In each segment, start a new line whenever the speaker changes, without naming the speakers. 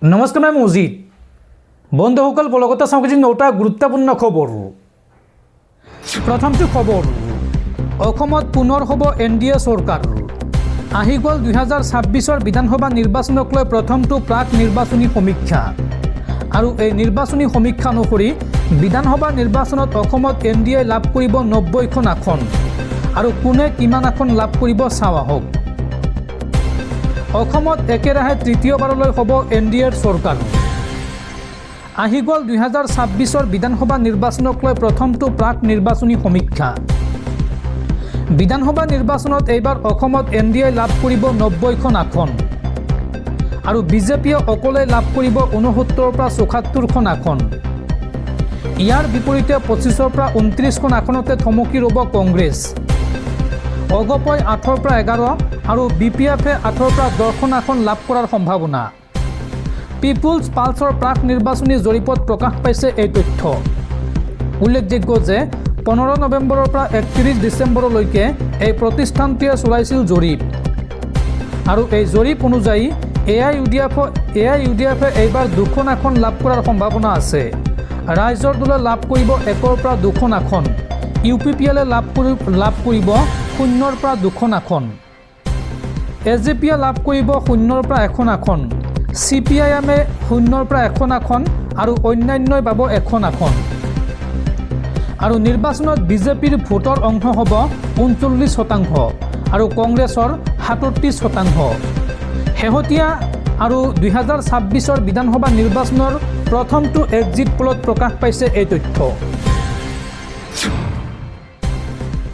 নমস্কাৰ মই মজিদ বন্ধুসকল বলগতে চাওঁ কিছু নটা গুৰুত্বপূৰ্ণ খবৰ। প্ৰথমটো খবৰ, অসমত পুনৰ হ'ব NDA চৰকাৰ। আহি গ'ল 2026 বিধানসভা নিৰ্বাচনক লৈ প্ৰথমটো প্ৰাক নিৰ্বাচনী সমীক্ষা। আৰু এই নিৰ্বাচনী সমীক্ষা অনুসৰি বিধানসভা নিৰ্বাচনত অসমত NDA লাভ কৰিব 90খন আসন। আৰু কোনে কিমান আসন লাভ কৰিব চাওঁ আহক। অসমত একেৰাহে তৃতীয়বাৰলৈ হ'ব NDAৰ চৰকাৰ। আহি গ'ল 2026 বিধানসভা নিৰ্বাচনক লৈ প্ৰথমটো প্ৰাক নিৰ্বাচনী সমীক্ষা। বিধানসভা নিৰ্বাচনত এইবাৰ অসমত NDA লাভ কৰিব 90খন আসন। আৰু বিজেপিয়ে অকলে লাভ কৰিব 69ৰ পৰা 74খন আসন। ইয়াৰ বিপৰীতে 25ৰ পৰা 29খন আসনতে থমকি ৰ'ব কংগ্ৰেছ। অগপই 8ৰ পৰা 11 আৰু BPFে 8ৰ পৰা 10খন আসন লাভ কৰাৰ সম্ভাৱনা। পিপুলছ পালছৰ প্ৰাক নিৰ্বাচনী জৰীপত প্ৰকাশ পাইছে এই তথ্য। উল্লেখযোগ্য যে 15 নৱেম্বৰৰ পৰা 31 ডিচেম্বৰলৈকে এই প্ৰতিষ্ঠানটোৱে চলাইছিল জৰীপ। আৰু এই জৰীপ অনুযায়ী AIUDFে এইবাৰ 2খন আসন লাভ কৰাৰ সম্ভাৱনা আছে। ৰাইজৰ দলে লাভ কৰিব 1ৰ পৰা 2খন আসন। UPPLে লাভ কৰিব 0ৰ পৰা 2খন আসন। AJPয়ে লাভ কৰিব 0ৰ পৰা 1খন আসন। CPIMে 0ৰ পৰা 1খন আসন আৰু অন্যান্যই পাব 1খন আসন। আৰু নিৰ্বাচনত বিজেপিৰ ভোটৰ অংশ হ'ব 39% আৰু কংগ্ৰেছৰ 37%। শেহতীয়া আৰু 2026 বিধানসভা নিৰ্বাচনৰ প্ৰথমটো এক্সিট পোলত প্ৰকাশ পাইছে এই তথ্য।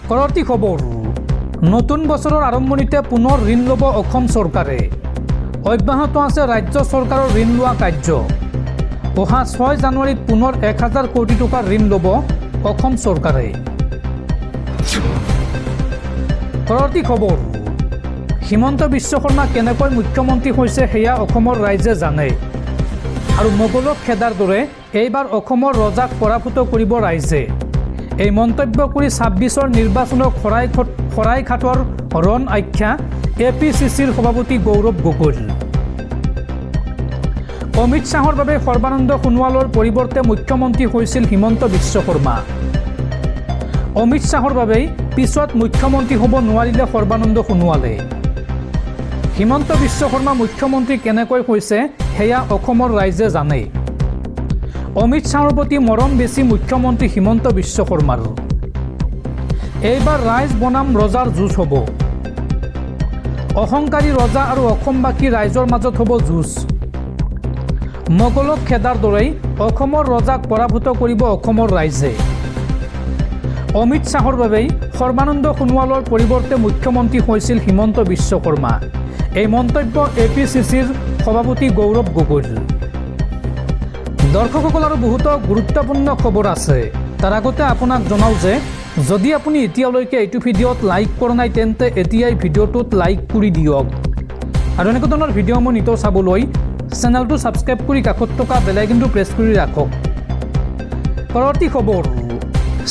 পৰৱৰ্তী খবৰ, নতুন বছৰৰ আৰম্ভণিতে পুনৰ ঋণ ল'ব অসম চৰকাৰে। অব্যাহত আছে ৰাজ্য চৰকাৰৰ ঋণ লোৱা কাৰ্য। অহা 6 জানুৱাৰীত পুনৰ 1000 কোটি টকাৰ ঋণ ল'ব অসম চৰকাৰে। পৰৱৰ্তী খবৰ, হিমন্ত বিশ্ব শৰ্মা কেনেকৈ মুখ্যমন্ত্ৰী হৈছে সেয়া অসমৰ ৰাইজে জানে। আৰু মোগলক খেদাৰ দৰে এইবাৰ অসমৰ ৰজাক পৰাভূত কৰিব ৰাইজে। এই মন্তব্য কৰি 26ৰ নিৰ্বাচনক শৰাইঘাটৰ ৰণ আখ্যা APCCৰ সভাপতি গৌৰৱ গগৈৰ। অমিত শ্বাহৰ বাবে সৰ্বানন্দ সোণোৱালৰ পৰিৱৰ্তে মুখ্যমন্ত্ৰী হৈছিল হিমন্ত বিশ্ব শৰ্মা। অমিত শ্বাহৰ বাবেই পিছত মুখ্যমন্ত্ৰী হ'ব নোৱাৰিলে সৰ্বানন্দ সোণোৱালে। হিমন্ত বিশ্ব শৰ্মা মুখ্যমন্ত্ৰী কেনেকৈ হৈছে সেয়া অসমৰ ৰাইজে জানে। অমিত শ্বাহৰ প্ৰতি মৰম বেছি মুখ্যমন্ত্ৰী হিমন্ত বিশ্ব শৰ্মাৰ। এইবাৰ ৰাইজ বনাম ৰজাৰ যুঁজ হ'ব। অহংকাৰী ৰজা আৰু অসমবাসী ৰাইজৰ মাজত হ'ব যুঁজ। মোগলক খেদাৰ দৰেই অসমৰ ৰজাক পৰাভূত কৰিব অসমৰ ৰাইজে। অমিত শ্বাহৰ বাবেই সৰ্বানন্দ সোণোৱালৰ পৰিৱৰ্তে মুখ্যমন্ত্ৰী হৈছিল হিমন্ত বিশ্ব শৰ্মা। এই মন্তব্য APCCৰ সভাপতি গৌৰৱ গগৈৰ। দৰ্শকসকল, আৰু বহুতো গুৰুত্বপূৰ্ণ খবৰ আছে। তাৰ আগতে আপোনাক জনাওঁ যে যদি আপুনি এতিয়ালৈকে এইটো ভিডিঅ'ত লাইক কৰা নাই তেন্তে এতিয়াই ভিডিঅ'টোত লাইক কৰি দিয়ক। আৰু এনেকুৱা ধৰণৰ ভিডিঅ'সমূহ নিতৌ চাবলৈ চেনেলটো ছাবস্ক্ৰাইব কৰি কাষত থকা বেল আইকনটো প্ৰেছ কৰি ৰাখক। পৰৱৰ্তী খবৰ,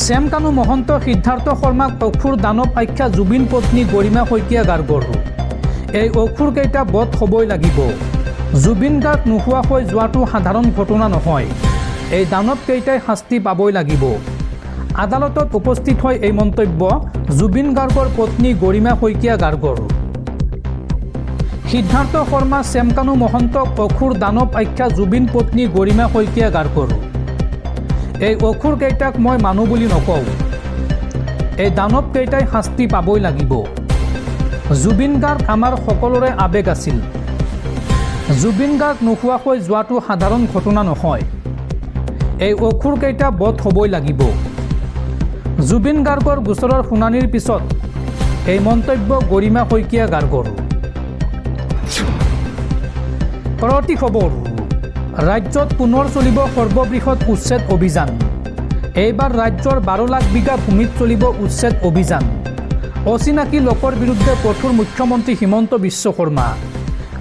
শ্যাম কানু মহন্ত সিদ্ধাৰ্থ শৰ্মাক অসুৰ দানৱ আখ্যা জুবিন পত্নী গৰিমা শইকীয়া গাৰ্গৰ। এই অসুৰকেইটা বধ হ'বই লাগিব। জুবিন গাৰ্গ নোহোৱা হৈ যোৱাটো সাধাৰণ ঘটনা নহয়। এই দানৱকেইটাই শাস্তি পাবই লাগিব। আদালতত উপস্থিত হৈ এই মন্তব্য জুবিন গাৰ্গৰ পত্নী গৰিমা শইকীয়া গাৰ্গৰ। সিদ্ধাৰ্থ শৰ্মা শ্যাম কানু মহন্তক অসুৰ দানৱ আখ্যা জুবিন পত্নী গৰিমা শইকীয়া গাৰ্গৰ। এই অসুৰকেইটাক মই মানুহ বুলি নকওঁ। এই দানৱকেইটাই শাস্তি পাবই লাগিব। জুবিন গাৰ্গ আমাৰ সকলোৰে আৱেগ আছিল। জুবিন গাৰ্গ নোহোৱা হৈ যোৱাটো সাধাৰণ ঘটনা নহয়। এই অসুৰকেইটা বধ হ'বই লাগিব। জুবিন গাৰ্গৰ গোচৰৰ শুনানিৰ পিছত এই মন্তব্য গৰিমা শইকীয়া গাৰ্গৰ। পৰৱৰ্তী খবৰ, ৰাজ্যত পুনৰ চলিব সৰ্ববৃহৎ উচ্ছেদ অভিযান। এইবাৰ ৰাজ্যৰ 12 লাখ বিঘা ভূমিত চলিব উচ্ছেদ অভিযান। অচিনাকি লোকৰ বিৰুদ্ধে কঠোৰ মুখ্যমন্ত্ৰী হিমন্ত বিশ্ব শৰ্মা।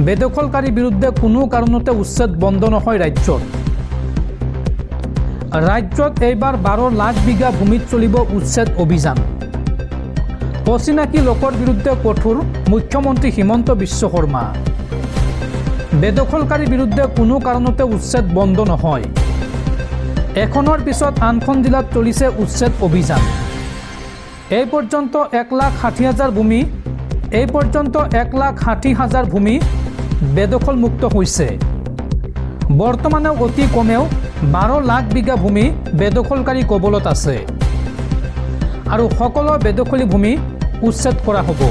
বেদখলকাৰীৰ বিৰুদ্ধে কোনো কাৰণতে উচ্ছেদ বন্ধ নহয় ৰাজ্যত। ৰাজ্যত এইবাৰ 12 লাখ বিঘা ভূমিত চলিব উচ্ছেদ অভিযান। অচিনাকি লোকৰ বিৰুদ্ধে কঠোৰ মুখ্যমন্ত্ৰী হিমন্ত বিশ্ব শৰ্মা। বেদখলকাৰীৰ বিৰুদ্ধে কোনো কাৰণতে উচ্ছেদ বন্ধ নহয়। এখনৰ পিছত আনখন জিলাত চলিছে উচ্ছেদ অভিযান। এই পৰ্যন্ত 1,60,000 ভূমি ভূমি বেদখলমুক্ত হৈছে। বৰ্তমানে অতি কমেও 12 লাখ বিঘা ভূমি বেদখলকাৰী কবলত আছে আৰু সকলো বেদখলী ভূমি উচ্ছেদ কৰা হ'ব।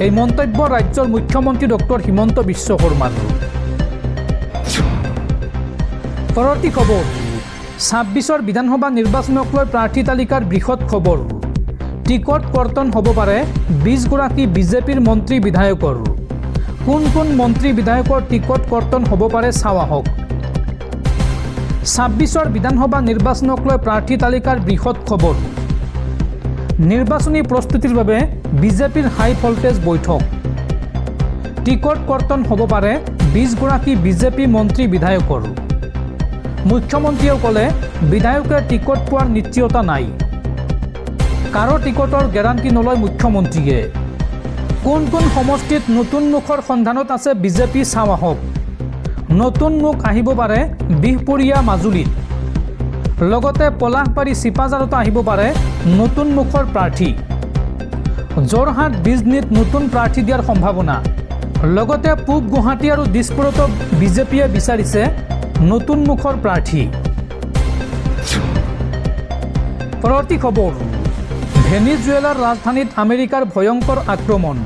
এই মন্তব্য ৰাজ্যৰ মুখ্যমন্ত্ৰী ডক্টৰ হিমন্ত বিশ্ব শৰ্মাৰ। পৰৱৰ্তী খবৰ, 26 বিধানসভা নিৰ্বাচনক লৈ প্ৰাৰ্থী তালিকাৰ বৃহৎ খবৰ। টিকট কৰ্তন হ'ব পাৰে 20 গৰাকী বিজেপিৰ মন্ত্ৰী বিধায়কৰ। কোন কোন মন্ত্ৰী বিধায়কৰ টিকট কৰ্তন হ'ব পাৰে চাওঁ আহক। 26 বিধানসভা নিৰ্বাচনক লৈ প্ৰাৰ্থী তালিকাৰ বৃহৎ খবৰ। নিৰ্বাচনী প্ৰস্তুতিৰ বাবে বিজেপিৰ হাই ভল্টেজ বৈঠক। টিকট কৰ্তন হ'ব পাৰে 20 গৰাকী বিজেপি মন্ত্ৰী বিধায়কৰ। মুখ্যমন্ত্ৰীয়ে ক'লে বিধায়কে টিকট পোৱাৰ নিশ্চয়তা নাই। কাৰো টিকটৰ গেৰাণ্টি নলয় মুখ্যমন্ত্ৰীয়ে। কোন কোন সমষ্টিত নতুন মুখৰ সন্ধানত আছে বিজেপি চাওঁ আহক। নতুন মুখ আহিব পাৰে বিহপুৰীয়া মাজুলীত। লগতে পলাশবাৰী চিপাঝাৰতো আহিব পাৰে নতুন মুখৰ প্ৰাৰ্থী। যোৰহাট বিজনীত নতুন প্ৰাৰ্থী দিয়াৰ সম্ভাৱনা। লগতে পূব গুৱাহাটী আৰু দিছপুৰতো বিজেপিয়ে বিচাৰিছে নতুন মুখৰ প্ৰাৰ্থী। পৰৱৰ্তী খবৰ, ভেনিজুৱেলাৰ ৰাজধানীত আমেৰিকাৰ ভয়ংকৰ আক্ৰমণ।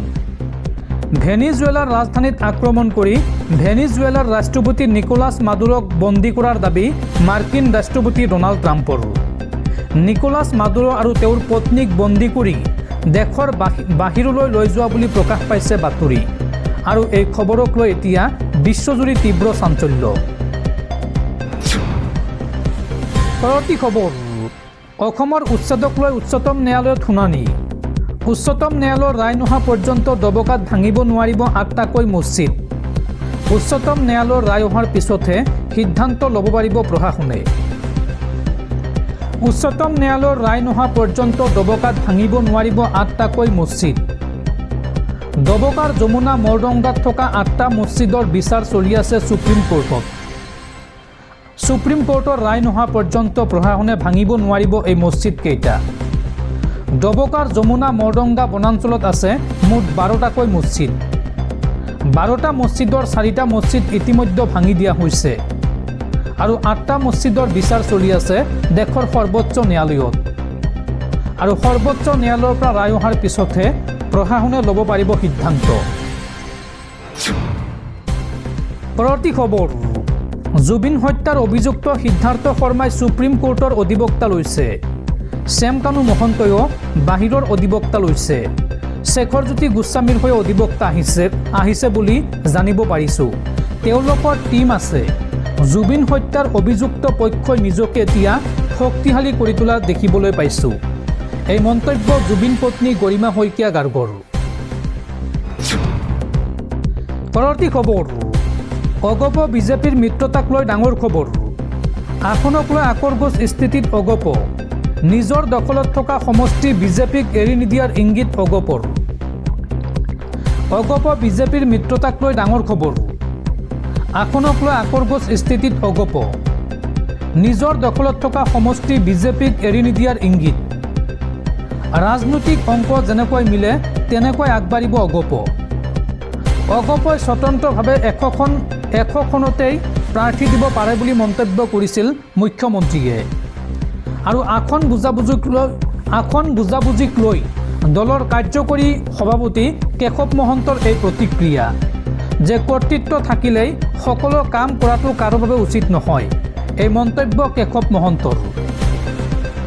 ভেনিজুৱেলাৰ ৰাজধানীত আক্ৰমণ কৰি ভেনিজুৱেলাৰ ৰাষ্ট্ৰপতি নিকোলাছ মাডুৰোক বন্দী কৰাৰ দাবী মাৰ্কিন ৰাষ্ট্ৰপতি ডনাল্ড ট্ৰাম্পৰ। নিকোলাছ মাডুৰো আৰু তেওঁৰ পত্নীক বন্দী কৰি দেশৰ বাহিৰলৈ লৈ যোৱা বুলি প্ৰকাশ পাইছে বাতৰি। আৰু এই খবৰক লৈ এতিয়া বিশ্বজুৰি তীব্ৰ চাঞ্চল্য। পৰৱৰ্তী খবৰ, অসমৰ উচ্ছেদক লৈ উচ্চতম ন্যায়ালয়ত শুনানি। উচ্চতম ন্যায়ালয়ৰ ৰায় নোহোৱা পৰ্যন্ত দবকাত ভাঙিব নোৱাৰিব 8টাকৈ মছজিদ। উচ্চতম ন্যায়ালয়ৰ ৰায় অহাৰ পিছতহে সিদ্ধান্ত ল'ব পাৰিব প্ৰশাসনে। উচ্চতম ন্যায়ালয়ৰ ৰায় নোহোৱা পৰ্যন্ত দবকাত ভাঙিব নোৱাৰিব 8টাকৈ মছজিদ। দবকাৰ যমুনা মৰডংগাত থকা 8টা মছজিদৰ বিচাৰ চলি আছে সুপ্ৰিম কোৰ্টত। সুপ্ৰিম কোৰ্টৰ ৰায় নোহোৱা পৰ্যন্ত প্ৰশাসনে ভাঙিব নোৱাৰিব এই মছজিদ কেইটা। দবকাৰ যমুনা মৰডংগা বনাঞ্চলত আছে মুঠ 12টাকৈ মছজিদ। 12টা মছজিদৰ 4টা মছজিদ ইতিমধ্যে ভাঙি দিয়া হৈছে আৰু 8টা মছজিদৰ বিচাৰ চলি আছে দেশৰ সৰ্বোচ্চ ন্যায়ালয়ত। আৰু সৰ্বোচ্চ ন্যায়ালয়ৰ পৰা ৰায় অহাৰ পিছতহে প্ৰশাসনে ল'ব পাৰিব সিদ্ধান্ত। পৰৱৰ্তী খবৰ, জুবিন হত্যাৰ অভিযুক্ত সিদ্ধাৰ্থ শৰ্মাই সুপ্ৰিম কোৰ্টৰ অধিবক্তা লৈছে। শ্যামকানু মহন্তয়ো বাহিৰৰ অধিবক্তা লৈছে। শেখৰজ্যোতি গোস্বামীৰ হৈ অধিবক্তা আহিছে বুলি জানিব পাৰিছোঁ। তেওঁলোকৰ টীম আছে। জুবিন হত্যাৰ অভিযুক্ত পক্ষই নিজকে এতিয়া শক্তিশালী কৰি তোলা দেখিবলৈ পাইছোঁ। এই মন্তব্য জুবিন পত্নী গৰিমা শইকীয়া গাৰ্গৰ। পৰৱৰ্তী খবৰ, অগপ বিজেপিৰ মিত্ৰতাক লৈ ডাঙৰ খবৰ। আসনক লৈ আকৰগোজ স্থিতিত অগপ। নিজৰ দখলত থকা সমষ্টি বিজেপিক এৰি নিদিয়াৰ ইংগিত অগপৰ। অগপ বিজেপিৰ মিত্ৰতাক লৈ ডাঙৰ খবৰ। আসনক লৈ আকৰগোজ স্থিতিত অগপ। নিজৰ দখলত থকা সমষ্টি বিজেপিক এৰি নিদিয়াৰ ইংগিত। ৰাজনৈতিক অংক যেনেকৈ মিলে তেনেকৈ আগবাঢ়িব অগপ। অগপই স্বতন্ত্ৰভাৱে এশখনতেই প্ৰাৰ্থী দিব পাৰে বুলি মন্তব্য কৰিছিল মুখ্যমন্ত্ৰীয়ে। আৰু আসন বুজাবুজিক লৈ দলৰ কাৰ্যকৰী সভাপতি কেশৱ মহন্তৰ এই প্ৰতিক্ৰিয়া যে কৰ্তৃত্ব থাকিলেই সকলো কাম কৰাটো কাৰো বাবে উচিত নহয়। এই মন্তব্য কেশৱ মহন্তৰ।